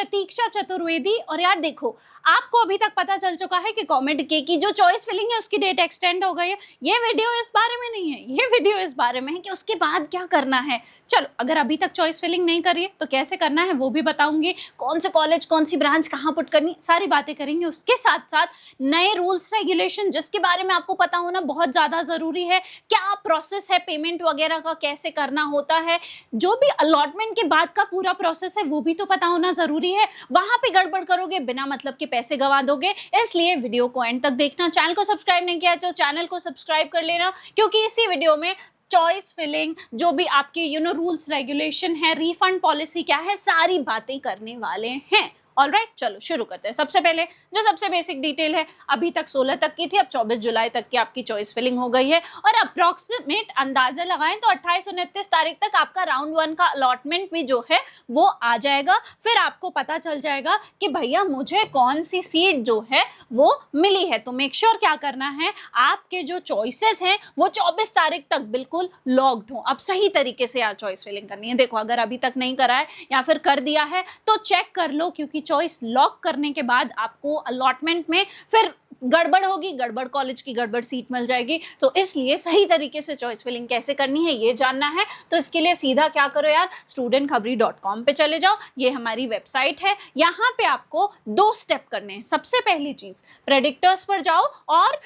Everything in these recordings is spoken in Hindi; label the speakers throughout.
Speaker 1: प्रतीक्षा चतुर्वेदी। और यार देखो, आपको अभी तक पता चल चुका है कि कॉमेड के की जो चॉइस फिलिंग है उसकी डेट एक्सटेंड हो गई है। ये वीडियो इस बारे में नहीं है, ये वीडियो इस बारे में है कि उसके बाद क्या करना है। चलो, अगर अभी तक चॉइस फिलिंग नहीं करी है तो कैसे करना है वो भी बताऊंगी, कौन से कॉलेज कौन सी ब्रांच कहाँ पुट करनी, सारी बातें करेंगे। उसके साथ साथ नए रूल्स रेगुलेशन जिसके बारे में आपको पता होना बहुत ज्यादा जरूरी है, क्या प्रोसेस है पेमेंट वगैरह का, कैसे करना होता है, जो भी अलॉटमेंट के बाद का पूरा प्रोसेस है वो भी तो पता होना जरूरी है। वहां पे गड़बड़ करोगे बिना मतलब के पैसे गवा दोगे, इसलिए वीडियो को एंड तक देखना। चैनल को सब्सक्राइब नहीं किया तो चैनल को सब्सक्राइब कर लेना, क्योंकि इसी वीडियो में चॉइस फिलिंग, जो भी आपके रूल्स रेगुलेशन है, रिफंड पॉलिसी क्या है, सारी बातें करने वाले हैं। ऑलराइट, चलो शुरू करते हैं। सबसे पहले जो सबसे बेसिक डिटेल है, अभी तक 16 तक की थी, अब 24 जुलाई तक की आपकी चॉइस फिलिंग हो गई है। और अप्रोक्सीमेट अंदाजा लगाएं तो 28-29 तारीख तक आपका राउंड 1 का अलॉटमेंट भी जो है वो आ जाएगा। फिर आपको पता चल जाएगा कि भैया मुझे कौन सी सीट जो है वो मिली है। तो मेक श्योर क्या करना है, आपके जो चॉइसेस हैं वो 24 तारीख तक बिल्कुल लॉग्ड हो। अब सही तरीके से यार चॉइस फिलिंग करनी है। देखो, अगर अभी तक नहीं करा है या फिर कर दिया है तो चेक कर लो, क्योंकि चॉइस लॉक करने के बाद आपको अलॉटमेंट में फिर गड़बड़ होगी, गड़बड़ कॉलेज की गड़बड़ सीट मिल जाएगी। तो इसलिए सही तरीके से चॉइस फिलिंग कैसे करनी है ये जानना है। तो इसके लिए सीधा क्या करो यार, studentkhabri.com पे चले जाओ। ये हमारी वेबसाइट है, यहाँ पे आपको 2 स्टेप करने हैं। सबसे पहली चीज, प्रेडिक्टर्स पर जाओ। और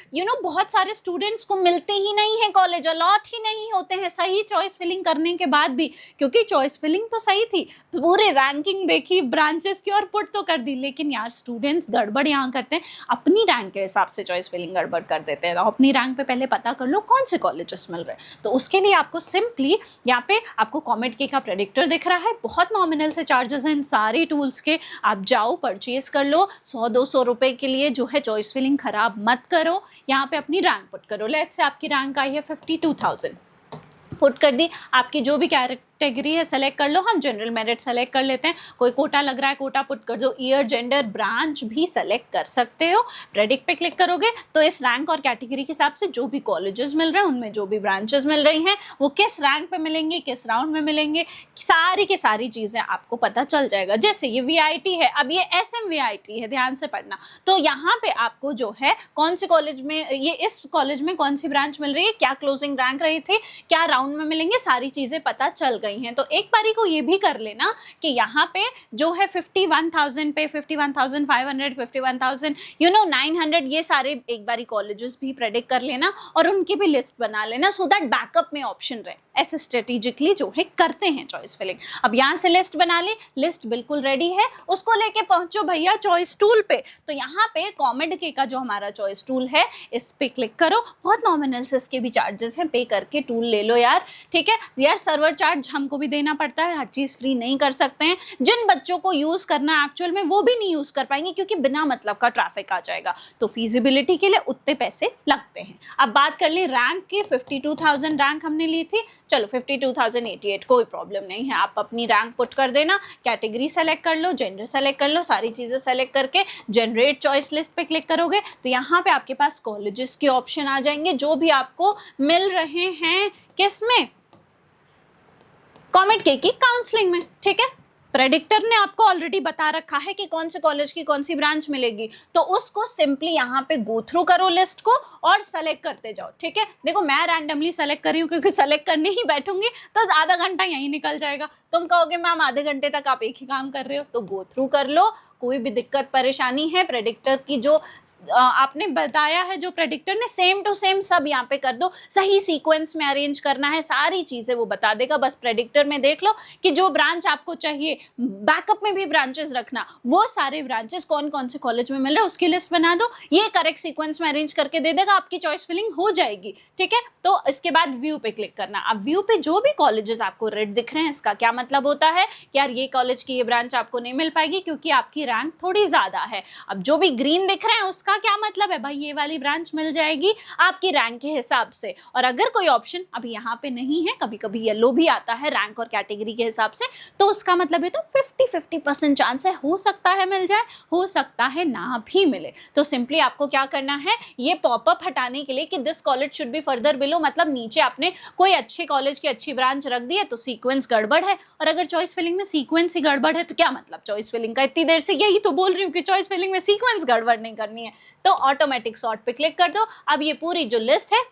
Speaker 1: बहुत सारे स्टूडेंट्स को मिलते ही नहीं है कॉलेज, अलॉट ही नहीं होते हैं सही चॉइस फिलिंग करने के बाद भी, क्योंकि चॉइस फिलिंग तो सही थी, पूरे रैंकिंग देखी ब्रांचेस की और पुट तो कर दी, लेकिन यार स्टूडेंट्स गड़बड़ यहाँ करते हैं, अपनी रैंक के हिसाब से चॉइस फिलिंग गड़बड़ कर देते हैं। तो अपनी रैंक पे पहले पता कर लो कौन से कॉलेजेस मिल रहे हैं। तो उसके लिए आपको सिंपली यहाँ पे आपको कॉमेड के का प्रेडिक्टर दिख रहा है, बहुत नॉमिनल से चार्जेस हैं इन सारे टूल्स के। आप जाओ परचेज कर लो, 100-200 रुपए के लिए जो है चॉइस फिलिंग खराब मत करो। यहाँ पे अपनी रैंक पुट करो। लेट्स से आपकी रैंक आई है 52,000, पुट कर दी। आपकी जो भी कैटेगरी है सेलेक्ट कर लो, हम जनरल मेरिट सेलेक्ट कर लेते हैं। कोई कोटा लग रहा है, कोटा पुट कर दो। ईयर, जेंडर, ब्रांच भी सेलेक्ट कर सकते हो। प्रेडिक्ट पे क्लिक करोगे तो इस रैंक और कैटेगरी के हिसाब से जो भी कॉलेजेस मिल रहे हैं, उनमें जो भी ब्रांचेस मिल रही हैं, वो किस रैंक पे मिलेंगे, किस राउंड में मिलेंगे, सारी की सारी चीज़ें आपको पता चल जाएगा। जैसे ये VIT है, अब ये SMVIT है, ध्यान से पढ़ना। तो यहाँ पे आपको जो है कौन से कॉलेज में, ये इस कॉलेज में कौन सी ब्रांच मिल रही है, क्या क्लोजिंग रैंक रही थी, क्या राउंड में मिलेंगे, सारी चीज़ें पता चल गई हैं। तो एक बारी को ये भी कर लेना कि यहाँ पे जो है 51,000 पे 51,500, 51,000 900, ये सारे एक बारी कॉलेजेस भी प्रेडिक्ट कर लेना और उनकी भी लिस्ट बना लेना, सो दैट बैकअप में ऑप्शन रहे। ऐसे स्ट्रेटेजिकली जो है करते हैं चॉइस फिलिंग। अब यहाँ से लिस्ट बना ली, लिस्ट बिल्कुल रेडी है, उसको लेके पहुंचो भैया चॉइस टूल पे। तो यहाँ पे कॉमेड के का जो हमारा चॉइस टूल है, इस पे क्लिक करो। बहुत नॉमिनल से इसके भी चार्जेस हैं, पे करके टूल ले लो यार, ठीक है यार। सर्वर चार्ज हमको भी देना पड़ता है, हर चीज़ फ्री नहीं कर सकते हैं। जिन बच्चों को यूज़ करना एक्चुअल में वो भी नहीं यूज़ कर पाएंगे, क्योंकि बिना मतलब का ट्रैफिक आ जाएगा। तो फीजिबिलिटी के लिए उतने पैसे लगते हैं। अब बात कर ली रैंक की, 52,000 रैंक हमने ली थी। चलो 52,088, कोई प्रॉब्लम नहीं है, आप अपनी रैंक पुट कर देना। कैटेगरी सेलेक्ट कर लो, जेंडर सेलेक्ट कर लो, सारी चीज़ें सेलेक्ट करके जनरेट चॉइस लिस्ट पे क्लिक करोगे तो यहाँ पे आपके पास कॉलेजेस के ऑप्शन आ जाएंगे, जो भी आपको मिल रहे हैं किसमें, कॉमेड के की काउंसलिंग में, ठीक है। प्रेडिक्टर ने आपको ऑलरेडी बता रखा है कि कौन से कॉलेज की कौन सी ब्रांच मिलेगी, तो उसको सिंपली यहाँ पे गो थ्रू करो लिस्ट को और सेलेक्ट करते जाओ, ठीक है। देखो मैं रैंडमली सेलेक्ट कर रही हूँ, क्योंकि सेलेक्ट करने ही बैठूंगी तो आधा घंटा यहीं निकल जाएगा। तुम कहोगे मैम आधे घंटे तक आप एक ही काम कर रहे हो, तो गो थ्रू कर लो। कोई भी दिक्कत परेशानी है, प्रेडिक्टर की जो आपने बताया है, जो प्रेडिक्टर ने सेम टू सेम सब यहाँ पे कर दो। सही सीक्वेंस में अरेंज करना है, सारी चीज़ें वो बता देगा। बस प्रेडिक्टर में देख लो कि जो ब्रांच आपको चाहिए, बैकअप में भी ब्रांचेस रखना, वो सारे ब्रांचेस कौन कौन से कॉलेज में मिल रहा है उसकी लिस्ट बना दो। ये करेक्ट सीक्वेंस में अरेंज करके दे देगा, आपकी चॉइस फिलिंग हो जाएगी, ठीक है। तो इसके बाद व्यू पे क्लिक करना। अब व्यू पे जो भी कॉलेजेस आपको रेड दिख रहे हैं, इसका क्या मतलब होता है कि यार ये कॉलेज की ये ब्रांच आपको नहीं मिल पाएगी, क्योंकि आपकी रैंक थोड़ी ज्यादा है। अब जो भी ग्रीन दिख रहे हैं उसका क्या मतलब है, भाई ये वाली ब्रांच मिल जाएगी आपकी रैंक के हिसाब से। और अगर कोई ऑप्शन अभी यहाँ पे नहीं है, कभी कभी येलो भी आता है रैंक और कैटेगरी के हिसाब से, तो उसका मतलब में तो 50-50% चांस है, हो सकता है मिल जाए, हो सकता है ना भी मिले। तो सिंपली आपको क्या करना है, ये पॉपअप हटाने के लिए कि this college should be further below, मतलब नीचे आपने कोई अच्छे कॉलेज की अच्छी ब्रांच रख दी है तो सीक्वेंस गड़बड़ है। और अगर चॉइस फिलिंग में सीक्वेंस ही गड़बड़ है तो क्या मतलब चॉइस फिलिंग का? इतनी देर से यही तो बोल रही हूँ कि चॉइस फिलिंग में सीक्वेंस गड़बड़ नहीं करनी है। तो ऑटोमेटिक सॉर्ट पे क्लिक कर दो। अब ये पूरी जो लिस्ट है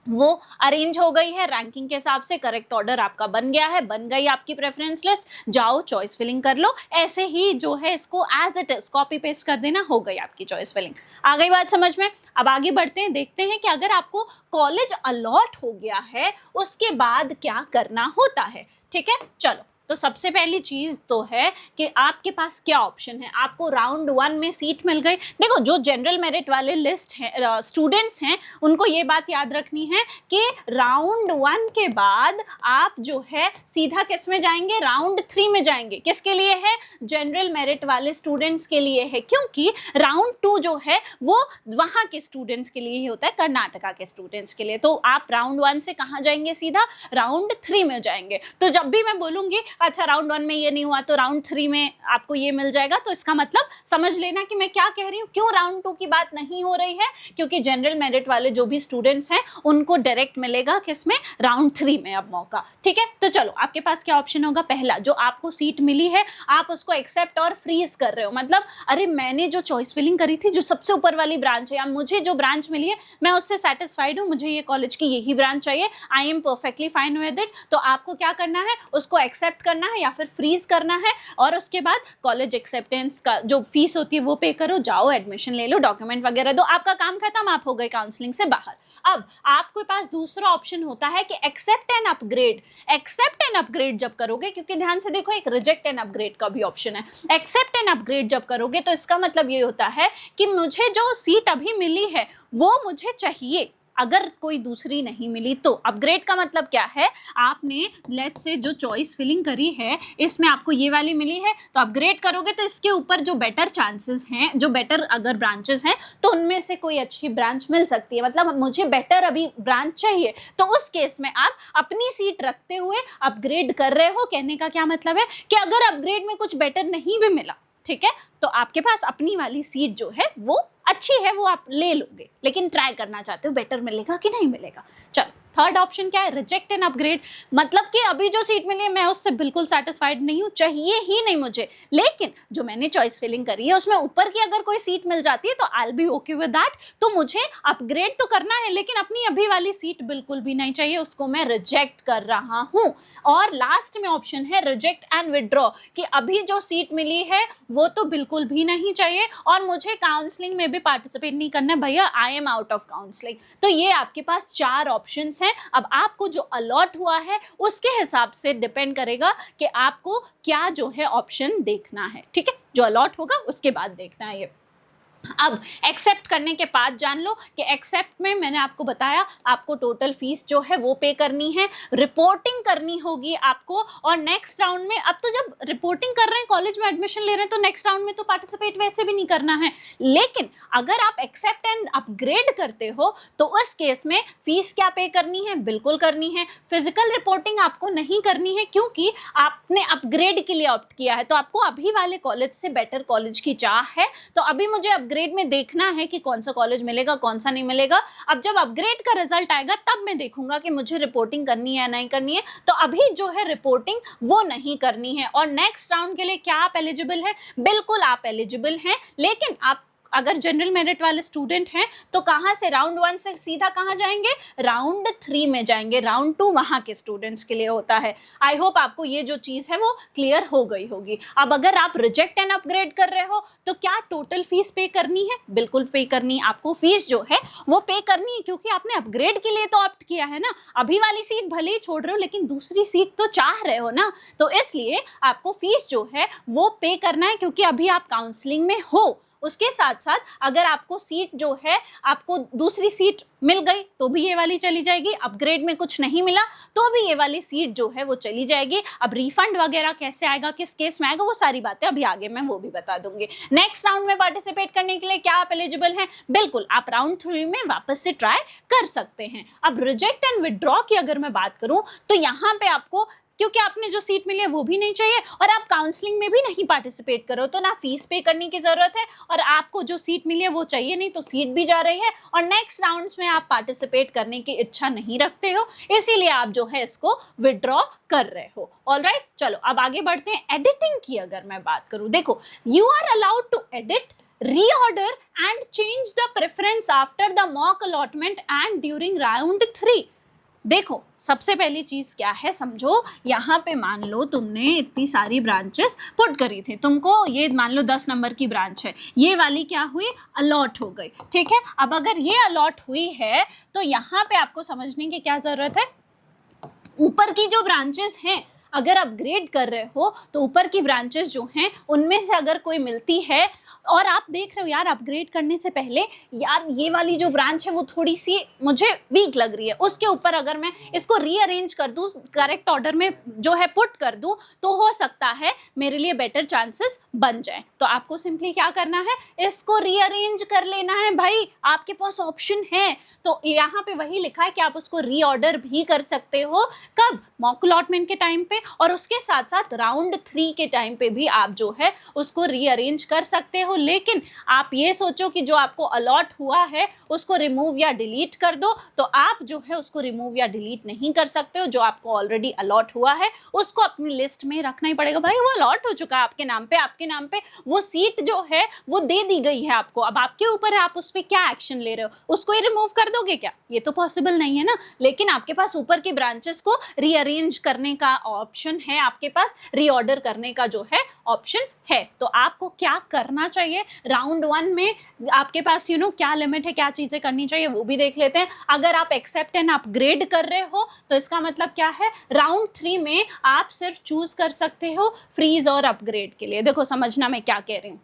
Speaker 1: वो अरेंज हो गई है रैंकिंग के हिसाब से, करेक्ट ऑर्डर आपका बन गया है, बन गई आपकी प्रेफरेंस लिस्ट। जाओ चॉइस फिलिंग कर लो, ऐसे ही जो है इसको as it is copy paste कर देना, हो गई आपकी चॉइस फिलिंग। आ गई बात समझ में? अब आगे बढ़ते हैं, देखते हैं कि अगर आपको कॉलेज अलॉट हो गया है उसके बाद क्या करना होता है। ठीक है, चलो। तो सबसे पहली चीज तो है कि आपके पास क्या ऑप्शन है। आपको राउंड 1 में सीट मिल गई। देखो, जो जनरल मेरिट वाले लिस्ट हैं, स्टूडेंट्स हैं, उनको ये बात याद रखनी है कि राउंड 1 के बाद आप जो है सीधा किस में जाएंगे, राउंड 3 में जाएंगे। किसके लिए है? जनरल मेरिट वाले स्टूडेंट्स के लिए है, क्योंकि राउंड 2 जो है वो वहाँ के स्टूडेंट्स के लिए ही होता है, कर्नाटका के स्टूडेंट्स के लिए। तो आप राउंड 1 से कहाँ जाएंगे? सीधा राउंड 3 में जाएंगे। तो जब भी मैं बोलूंगी अच्छा राउंड 1 में ये नहीं हुआ तो राउंड 3 में आपको ये मिल जाएगा, तो इसका मतलब समझ लेना कि मैं क्या कह रही हूँ। क्यों राउंड 2 की बात नहीं हो रही है? क्योंकि जनरल मेरिट वाले जो भी स्टूडेंट्स हैं उनको डायरेक्ट मिलेगा किसमें? राउंड 3 में अब मौका। ठीक है, तो चलो, आपके पास क्या ऑप्शन होगा? पहला, जो आपको सीट मिली है आप उसको एक्सेप्ट और फ्रीज कर रहे हो, मतलब अरे मैंने जो चॉइस फिलिंग करी थी, जो सबसे ऊपर वाली ब्रांच है, या मुझे जो ब्रांच मिली है मैं उससे सेटिस्फाइड हूँ, मुझे ये कॉलेज की यही ब्रांच चाहिए, I am perfectly fine with it. तो आपको क्या करना है? उसको एक्सेप्ट करना है या फिर फ्रीज करना है, और उसके बाद कॉलेज एक्सेप्टेंस का जो फीस होती है वो पे करो, जाओ एडमिशन ले लो, डॉक्यूमेंट वगैरह दो, आपका काम खत्म, आप हो गए काउंसलिंग से बाहर। अब आपके पास दूसरा ऑप्शन होता है कि accept and upgrade. Accept and upgrade जब करोगे, क्योंकि ध्यान से देखो एक रिजेक्ट एंड अपग्रेड का भी ऑप्शन है। एक्सेप्ट एंड अपग्रेड जब करोगे तो इसका मतलब ये होता है कि मुझे जो सीट अभी मिली है वो मुझे चाहिए, अगर कोई दूसरी नहीं मिली तो। अपग्रेड का मतलब क्या है? आपने लेट्स से जो चॉइस फिलिंग करी है इसमें आपको ये वाली मिली है, तो अपग्रेड करोगे तो इसके ऊपर जो बेटर चांसेस हैं, जो बेटर अगर ब्रांचेस हैं तो उनमें से कोई अच्छी ब्रांच मिल सकती है। मतलब मुझे बेटर अभी ब्रांच चाहिए, तो उस केस में आप अपनी सीट रखते हुए अपग्रेड कर रहे हो। कहने का क्या मतलब है कि अगर अपग्रेड में कुछ बेटर नहीं भी मिला, ठीक है, तो आपके पास अपनी वाली सीट जो है वो अच्छी है, वो आप ले लोगे, लेकिन ट्राई करना चाहते हो बेटर मिलेगा कि नहीं मिलेगा। चलो, थर्ड ऑप्शन क्या है? Reject and upgrade. मतलब कि अभी जो सीट मिली है मैं उससे बिल्कुल सेटिस्फाइड नहीं हूँ, चाहिए ही नहीं मुझे, लेकिन जो मैंने चॉइस फिलिंग करी है उसमें ऊपर की अगर कोई सीट मिल जाती है तो I will be okay with that. तो मुझे अपग्रेड तो करना है, लेकिन अपनी अभी वाली सीट बिल्कुल भी नहीं चाहिए, उसको मैं रिजेक्ट कर रहा हूँ। और लास्ट में ऑप्शन है रिजेक्ट एंड विड्रॉ, कि अभी जो सीट मिली है वो तो बिल्कुल भी नहीं चाहिए और मुझे काउंसलिंग में भी पार्टिसिपेट नहीं करना है, भैया I am out of counselling. तो ये आपके पास 4 ऑप्शंस हैं। अब आपको जो अलॉट हुआ है उसके हिसाब से डिपेंड करेगा कि आपको क्या जो है ऑप्शन देखना है। ठीक है, जो अलॉट होगा उसके बाद देखना है ये। अब एक्सेप्ट करने के बाद जान लो कि एक्सेप्ट में मैंने आपको बताया आपको टोटल फीस जो है वो पे करनी है, रिपोर्टिंग करनी होगी आपको, और नेक्स्ट राउंड में, अब तो जब रिपोर्टिंग कर रहे हैं, कॉलेज में एडमिशन ले रहे हैं, तो नेक्स्ट राउंड में तो पार्टिसिपेट वैसे भी नहीं करना है। लेकिन अगर आप एक्सेप्ट एंड अपग्रेड करते हो तो उस केस में फीस क्या पे करनी है? बिल्कुल करनी है। फिजिकल रिपोर्टिंग आपको नहीं करनी है क्योंकि आपने अपग्रेड के लिए ऑप्ट किया है, तो आपको अभी वाले कॉलेज से बेटर कॉलेज की चाह है, तो अभी मुझे अपग्रेड में देखना है कि कौन सा कॉलेज मिलेगा, कौन सा नहीं मिलेगा। अब जब अपग्रेड का रिजल्ट आएगा तब मैं देखूंगा कि मुझे रिपोर्टिंग करनी है या नहीं करनी है। तो अभी जो है रिपोर्टिंग वो नहीं करनी है। और नेक्स्ट राउंड के लिए क्या आप एलिजिबल हैं? बिल्कुल आप एलिजिबल हैं, लेकिन आप अगर जनरल मेरिट वाले स्टूडेंट हैं तो कहाँ से? राउंड 1 से सीधा कहाँ जाएंगे? राउंड 3 में जाएंगे। राउंड 2 वहाँ के स्टूडेंट्स के लिए होता है। आई होप आपको ये जो चीज़ है वो क्लियर हो गई होगी। अब अगर आप रिजेक्ट एंड अपग्रेड कर रहे हो तो क्या टोटल फीस पे करनी है? बिल्कुल पे करनी है। आपको फीस जो है वो पे करनी है क्योंकि आपने अपग्रेड के लिए तो ऑप्ट किया है ना। अभी वाली सीट भले ही छोड़ रहे हो लेकिन दूसरी सीट तो चाह रहे हो ना, तो इसलिए आपको फीस जो है वो पे करना है क्योंकि अभी आप काउंसलिंग में हो। उसके साथ साथ अगर आपको सीट जो है, आपको दूसरी सीट मिल गई तो भी ये वाली चली जाएगी, अपग्रेड में कुछ नहीं मिला तो भी ये वाली सीट जो है वो चली जाएगी। अब रिफंड वगैरह कैसे आएगा, किस केस में आएगा, वो सारी बातें अभी आगे मैं वो भी बता दूंगी। नेक्स्ट राउंड में पार्टिसिपेट करने के लिए क्या आप एलिजिबल हैं? बिल्कुल, आप राउंड 3 में वापस से ट्राई कर सकते हैं। अब रिजेक्ट एंड विड्रॉ की अगर मैं बात करूं तो यहाँ पे आपको क्योंकि आपने जो सीट मिली है वो भी नहीं चाहिए और आप काउंसलिंग में भी नहीं पार्टिसिपेट करो, तो ना फीस पे करने की जरूरत है और आपको जो सीट मिली है वो चाहिए नहीं, तो सीट भी जा रही है और नेक्स्ट राउंड्स में आप पार्टिसिपेट करने की इच्छा नहीं रखते हो, इसीलिए आप जो है इसको विड्रॉ कर रहे हो। ऑलराइट, चलो अब आगे बढ़ते हैं। एडिटिंग की अगर मैं बात करूं, देखो you are allowed to edit, reorder and change the preference after the mock allotment and during round 3। देखो सबसे पहली चीज क्या है, समझो यहाँ पे मान लो तुमने इतनी सारी ब्रांचेस पुट करी थी, तुमको ये मान लो 10 नंबर की ब्रांच है, ये वाली क्या हुई, अलॉट हो गई, ठीक है। अब अगर ये अलॉट हुई है तो यहाँ पे आपको समझने की क्या जरूरत है, ऊपर की जो ब्रांचेस हैं अगर अपग्रेड कर रहे हो तो ऊपर की ब्रांचेस जो हैं उनमें से अगर कोई मिलती है और आप देख रहे हो यार अपग्रेड करने से पहले यार ये वाली जो ब्रांच है वो थोड़ी सी मुझे वीक लग रही है, उसके ऊपर अगर मैं इसको रीअरेंज कर दूं, करेक्ट ऑर्डर में जो है पुट कर दूं, तो हो सकता है मेरे लिए बेटर चांसेस बन जाए। तो आपको सिंपली क्या करना है, इसको रीअरेंज कर लेना है भाई, आपके पास ऑप्शन है। तो यहाँ पे वही लिखा है कि आप उसको रीऑर्डर भी कर सकते हो, कब, मॉक अलॉटमेंट के टाइम पे, और उसके साथ साथ राउंड 3 के टाइम पे भी आप जो है उसको रीअरेंज कर सकते हो। लेकिन आप ये सोचो कि जो आपको अलॉट हुआ है उसको रिमूव या डिलीट कर दो, तो आप जो है उसको रिमूव या डिलीट नहीं कर सकते हो। जो आपको ऑलरेडी अलॉट हुआ है उसको अपनी लिस्ट में रखना ही पड़ेगा, भाई वो अलॉट हो चुका है आपके नाम पे वो सीट जो है वो दे दी गई है आपको, अब आपके ऊपर है आप उस पर क्या एक्शन ले रहे हो, उसको ही रिमूव कर दोगे क्या, ये तो पॉसिबल नहीं है ना। लेकिन आपके पास ऊपर की ब्रांचेस को रीअरेंज करने का ऑप्शन है, आपके पास रीऑर्डर करने का जो है ऑप्शन है। तो आपको क्या करना चाहिए, राउंड 1 में आपके पास क्या लिमिट है, क्या चीजें करनी चाहिए वो भी देख लेते हैं। अगर आप एक्सेप्ट एंड अपग्रेड कर रहे हो तो इसका मतलब क्या है, राउंड 3 में आप सिर्फ चूज कर सकते हो फ्रीज और अपग्रेड के लिए। देखो समझना मैं क्या कह रही हूँ,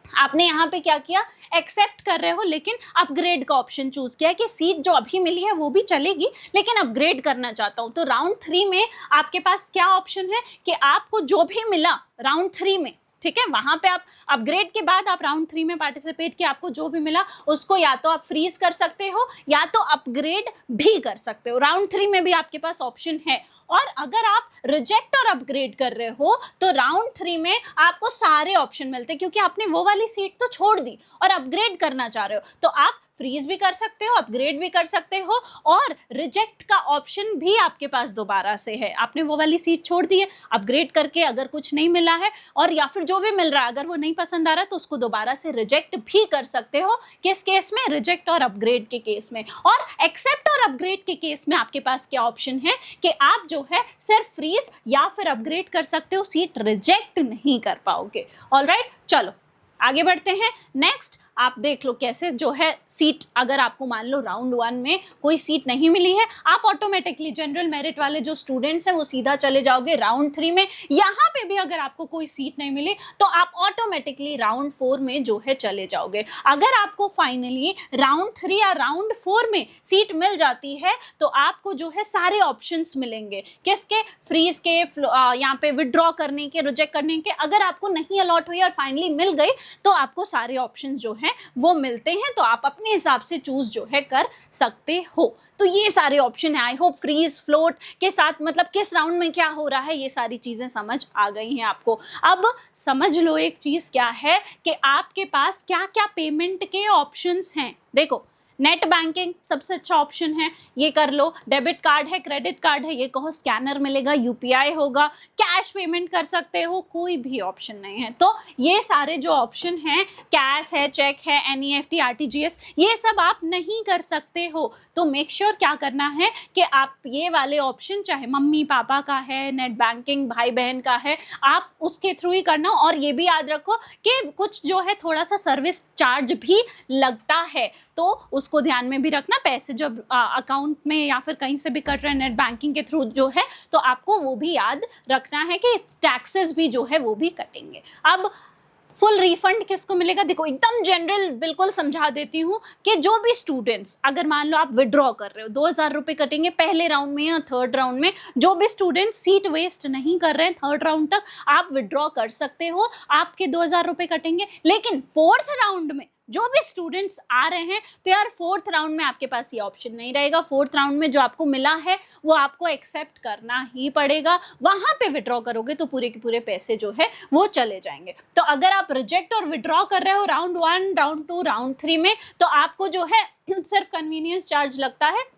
Speaker 1: आपने यहाँ पे क्या किया, एक्सेप्ट कर रहे हो लेकिन अपग्रेड का ऑप्शन चूज किया कि सीट जो अभी मिली है वो भी चलेगी लेकिन अपग्रेड करना चाहता हूँ। तो राउंड 3 में आपके पास क्या ऑप्शन है कि आपको जो भी मिला राउंड 3 में, ठीक है, वहां पे आप अपग्रेड के बाद आप राउंड 3 में पार्टिसिपेट किया, आपको जो भी मिला उसको या तो आप फ्रीज कर सकते हो या तो अपग्रेड भी कर सकते हो। राउंड 3 में भी आपके पास ऑप्शन है। और अगर आप रिजेक्ट और अपग्रेड कर रहे हो तो राउंड 3 में आपको सारे ऑप्शन मिलते हैं, क्योंकि आपने वो वाली सीट तो छोड़ दी और अपग्रेड करना चाह रहे हो, तो आप फ्रीज भी कर सकते हो, अपग्रेड भी कर सकते हो और रिजेक्ट का ऑप्शन भी आपके पास दोबारा से है। आपने वो वाली सीट छोड़ दी है, अपग्रेड करके अगर कुछ नहीं मिला है और या फिर जो भी मिल रहा है अगर वो नहीं पसंद आ रहा है तो उसको दोबारा से रिजेक्ट भी कर सकते हो। किस केस में, रिजेक्ट और अपग्रेड के केस में। और एक्सेप्ट और अपग्रेड के केस में आपके पास क्या ऑप्शन है कि आप जो है सिर्फ फ्रीज या फिर अपग्रेड कर सकते हो, सीट रिजेक्ट नहीं कर पाओगे। ऑलराइट, चलो आगे बढ़ते हैं। नेक्स्ट आप देख लो कैसे जो है सीट, अगर आपको मान लो राउंड 1 में कोई सीट नहीं मिली है, आप ऑटोमेटिकली जनरल मेरिट वाले जो स्टूडेंट्स हैं वो सीधा चले जाओगे राउंड 3 में। यहाँ पे भी अगर आपको कोई सीट नहीं मिली तो आप ऑटोमेटिकली राउंड 4 में जो है चले जाओगे। अगर आपको फाइनली राउंड 3 या राउंड 4 में सीट मिल जाती है तो आपको जो है सारे ऑप्शंस मिलेंगे, किसके, फ्रीज के, यहाँ पे विड्रॉ करने के, रिजेक्ट करने के। अगर आपको नहीं अलॉट हुई और फाइनली मिल गई तो आपको सारे ऑप्शंस जो हैं वो मिलते हैं, तो आप अपने हिसाब से चूज जो है कर सकते हो। तो ये सारे ऑप्शन है। आई होप फ्रीज फ्लोट के साथ मतलब किस राउंड में क्या हो रहा है ये सारी चीजें समझ आ गई हैं आपको। अब समझ लो एक चीज क्या है कि आपके पास क्या क्या पेमेंट के ऑप्शंस हैं। देखो नेट बैंकिंग सबसे अच्छा ऑप्शन है, ये कर लो। डेबिट कार्ड है, क्रेडिट कार्ड है, ये कहो स्कैनर मिलेगा, यूपीआई होगा, कैश पेमेंट कर सकते हो, कोई भी ऑप्शन नहीं है। तो ये सारे जो ऑप्शन हैं, कैश है, चेक है, एनईएफटी, आरटीजीएस, ये सब आप नहीं कर सकते हो। तो मेक श्योर क्या करना है कि आप ये वाले ऑप्शन, चाहे मम्मी पापा का है, नेट बैंकिंग भाई बहन का है, आप उसके थ्रू ही करना। और ये भी याद रखो कि कुछ जो है थोड़ा सा सर्विस चार्ज भी लगता है, तो उसको ध्यान में भी रखना। पैसे जब अकाउंट में या फिर कहीं से भी कट रहे हैं नेट बैंकिंग के थ्रू जो है, तो आपको वो भी याद रखना है कि टैक्सेस भी जो है वो भी कटेंगे। अब फुल रिफंड किसको मिलेगा, देखो एकदम जनरल बिल्कुल समझा देती हूँ कि जो भी स्टूडेंट्स, अगर मान लो आप विड्रॉ कर रहे हो, 2000 रुपये कटेंगे पहले राउंड में या थर्ड राउंड में। जो भी स्टूडेंट सीट वेस्ट नहीं कर रहे हैं थर्ड राउंड तक, आप विड्रॉ कर सकते हो, आपके 2000 रुपये कटेंगे। लेकिन फोर्थ राउंड में जो भी स्टूडेंट्स आ रहे हैं, तो यार 4th राउंड में आपके पास ये ऑप्शन नहीं रहेगा। 4th राउंड में जो आपको मिला है वो आपको एक्सेप्ट करना ही पड़ेगा। वहां पे विड्रॉ करोगे तो पूरे के पूरे पैसे जो है वो चले जाएंगे। तो अगर आप रिजेक्ट और विड्रॉ कर रहे हो राउंड 1, राउंड 2, राउंड 3 में, तो आपको जो है सिर्फ कन्वीनियंस चार्ज लगता है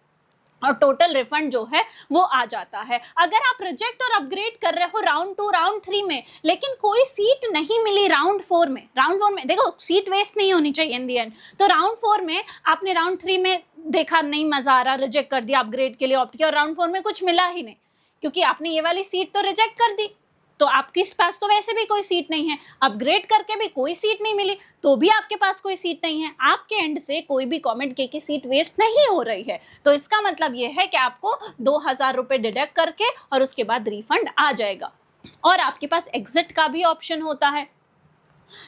Speaker 1: और टोटल रिफंड जो है वो आ जाता है। अगर आप रिजेक्ट और अपग्रेड कर रहे हो राउंड 2, राउंड 3 में, लेकिन कोई सीट नहीं मिली राउंड 4 में, राउंड 4 में देखो सीट वेस्ट नहीं होनी चाहिए इन दी एंड, तो राउंड 4 में आपने राउंड 3 में देखा नहीं मजा आ रहा, रिजेक्ट कर दिया, अपग्रेड के लिए ऑप्ट किया और राउंड 4 में कुछ मिला ही नहीं, क्योंकि आपने ये वाली सीट तो रिजेक्ट कर दी, तो आपके पास तो वैसे भी कोई सीट नहीं है, अपग्रेड करके भी कोई सीट नहीं मिली तो भी आपके पास कोई सीट नहीं है, आपके एंड से कोई भी कमेंट के की सीट वेस्ट नहीं हो रही है। तो इसका मतलब ये है कि आपको 2000 रुपये डिडक्ट करके और उसके बाद रिफंड आ जाएगा और आपके पास एग्जिट का भी ऑप्शन होता है।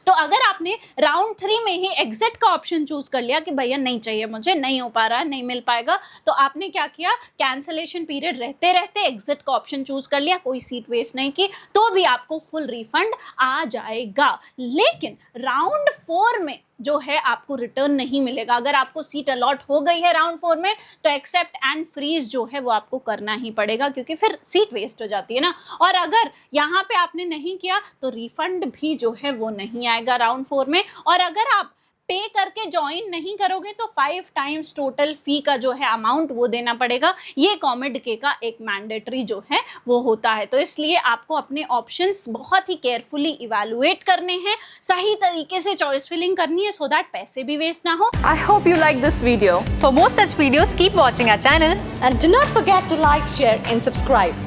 Speaker 1: तो अगर आपने राउंड 3 में ही एग्जिट का ऑप्शन चूज कर लिया कि भैया नहीं चाहिए मुझे, नहीं हो पा रहा है, नहीं मिल पाएगा, तो आपने क्या किया, कैंसलेशन पीरियड रहते रहते एग्जिट का ऑप्शन चूज कर लिया, कोई सीट वेस्ट नहीं की, तो भी आपको फुल रिफंड आ जाएगा। लेकिन राउंड 4 में जो है आपको रिटर्न नहीं मिलेगा। अगर आपको सीट अलॉट हो गई है राउंड 4 में, तो एक्सेप्ट एंड फ्रीज जो है वो आपको करना ही पड़ेगा, क्योंकि फिर सीट वेस्ट हो जाती है ना। और अगर यहाँ पे आपने नहीं किया तो रिफंड भी जो है वो नहीं आएगा राउंड 4 में। और अगर आप पे करके ज्वाइन नहीं करोगे तो 5 टाइम्स टोटल फी का जो है अमाउंट वो देना पड़ेगा। ये कॉमेडके का एक मैंडेटरी जो है वो होता है। तो इसलिए आपको अपने ऑप्शंस बहुत ही केयरफुली इवैल्यूएट करने हैं, सही तरीके से चॉइस फिलिंग करनी है, सो दैट पैसे भी वेस्ट ना हो।
Speaker 2: I hope you like this video. For more such videos, keep watching our channel.
Speaker 3: And do not forget to like, share and subscribe.